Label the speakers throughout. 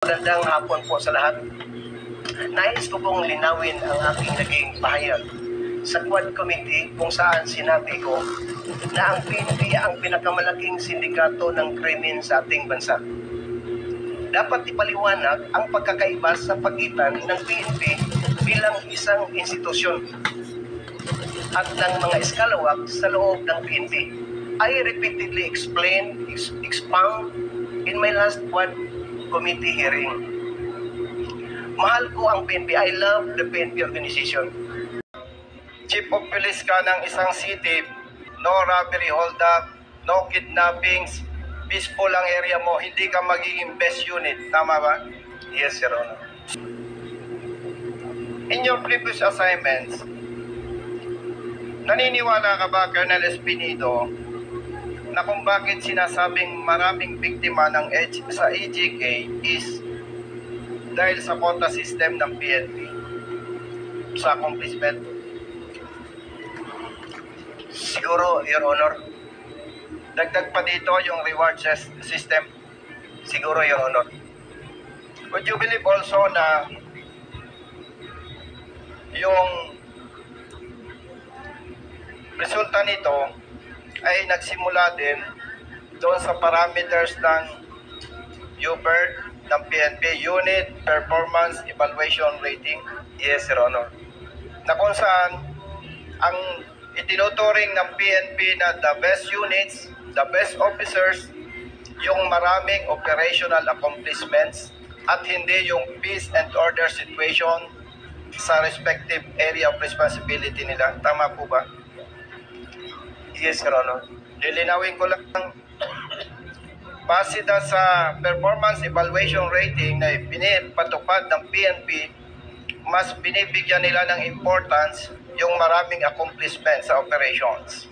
Speaker 1: Magandang hapon po sa lahat. Nais ko pong linawin ang aking naging pahayag sa Quad Committee kung saan sinabi ko na ang PNP ang pinakamalaking sindikato ng krimen sa ating bansa. Dapat ipaliwanag ang pagkakaiba sa pagitan ng PNP bilang isang institusyon at ng mga eskalawag sa loob ng PNP. I repeatedly expound in my last Quad Committee hearing. Mahal ko ang PNP. I love the PNP organization.
Speaker 2: Chief of Police ka ng isang city, no robbery hold-up, no kidnappings, peaceful ang area mo, hindi ka magiging best unit. Tama ba?
Speaker 1: Yes, Your Honor.
Speaker 2: In your previous assignments, naniniwala ka ba, Colonel Espinido, na kung bakit sinasabing maraming biktima ng sa EJK is dahil sa quota system ng PNP sa accomplishment?
Speaker 1: Siguro, Your Honor.
Speaker 2: Dagdag pa dito yung reward system.
Speaker 1: Siguro, Your Honor.
Speaker 2: Would you believe also na yung resulta nito ay nagsimula din doon sa parameters ng UPERT ng PNP, Unit Performance Evaluation Rating?
Speaker 1: Yes, Your Honor.
Speaker 2: Na kung saan ang itinuturing ng PNP na the best units, the best officers, yung maraming operational accomplishments at hindi yung peace and order situation sa respective area of responsibility nila. Tama po ba?
Speaker 1: Yes, Your Honor.
Speaker 2: Lilinawin ko lang, base na sa performance evaluation rating na pinipatupad ng PNP, mas binibigyan nila ng importance yung maraming accomplishment sa operations.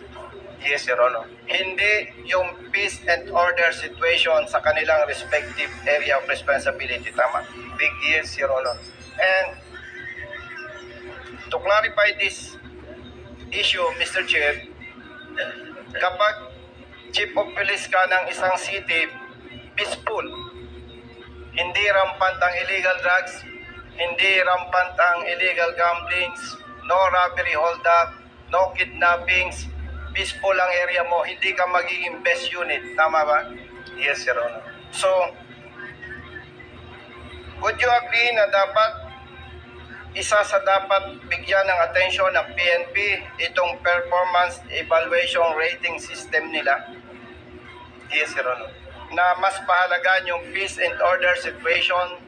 Speaker 1: Yes, Your Honor.
Speaker 2: Hindi yung peace and order situation sa kanilang respective area of responsibility. Tama?
Speaker 1: Big yes, Your Honor.
Speaker 2: And to clarify this issue, Mr. Chair, kapag chief of police ka ng isang city, peaceful, hindi rampant ang illegal drugs, hindi rampant ang illegal gamblings, no robbery hold-up, no kidnappings, peaceful ang area mo, hindi ka magiging best unit. Tama ba?
Speaker 1: Yes, Your Honor.
Speaker 2: So, would you agree na dapat isa sa dapat bigyan ng atensyon ng PNP itong performance evaluation rating system nila?
Speaker 1: Yes, Your Honor.
Speaker 2: Na mas pahalagaan yung peace and order situation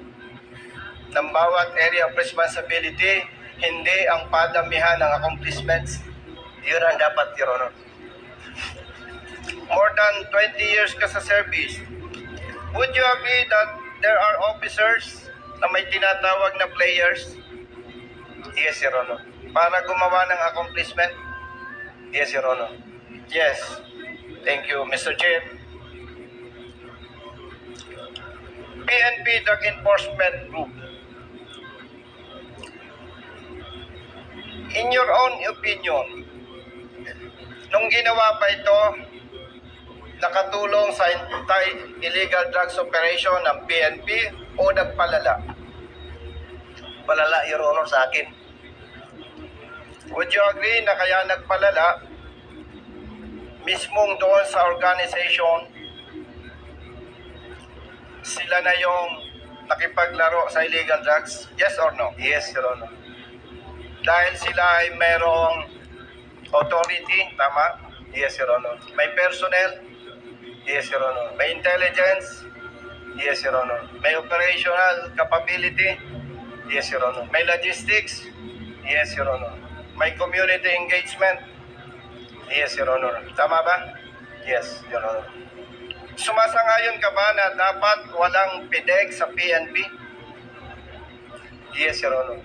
Speaker 2: ng bawat area of responsibility, hindi ang padamihan ng accomplishments.
Speaker 1: Yun ang dapat, Your Honor.
Speaker 2: More than 20 years ka sa service, would you agree that there are officers na may tinatawag na players
Speaker 1: Yes, Your Honor.
Speaker 2: para gumawa ng accomplishment?
Speaker 1: Yes, Your Honor.
Speaker 2: Yes. Thank you, Mr. Chair. PNP Drug Enforcement Group. In your own opinion, nung ginawa pa ito, nakatulong sa anti-illegal drugs operation ng PNP o nagpalala?
Speaker 1: Palala, Your Honor, sa akin.
Speaker 2: Would you agree na kaya nagpalala mismong doon sa organization, sila na yung nakipaglaro sa illegal drugs? Yes or no?
Speaker 1: Yes, Your Honor.
Speaker 2: Dahil sila ay merong authority, tama?
Speaker 1: Yes, Your Honor.
Speaker 2: May personnel,
Speaker 1: Yes, Your Honor.
Speaker 2: may intelligence,
Speaker 1: Yes, Your Honor.
Speaker 2: may operational capability,
Speaker 1: Yes, Your Honor.
Speaker 2: may logistics,
Speaker 1: Yes, Your Honor.
Speaker 2: may community engagement.
Speaker 1: Yes, Your Honor.
Speaker 2: Tama ba?
Speaker 1: Yes, Your Honor.
Speaker 2: Sumasangayon ka ba na dapat walang PDEG sa PNP?
Speaker 1: Yes, Your Honor.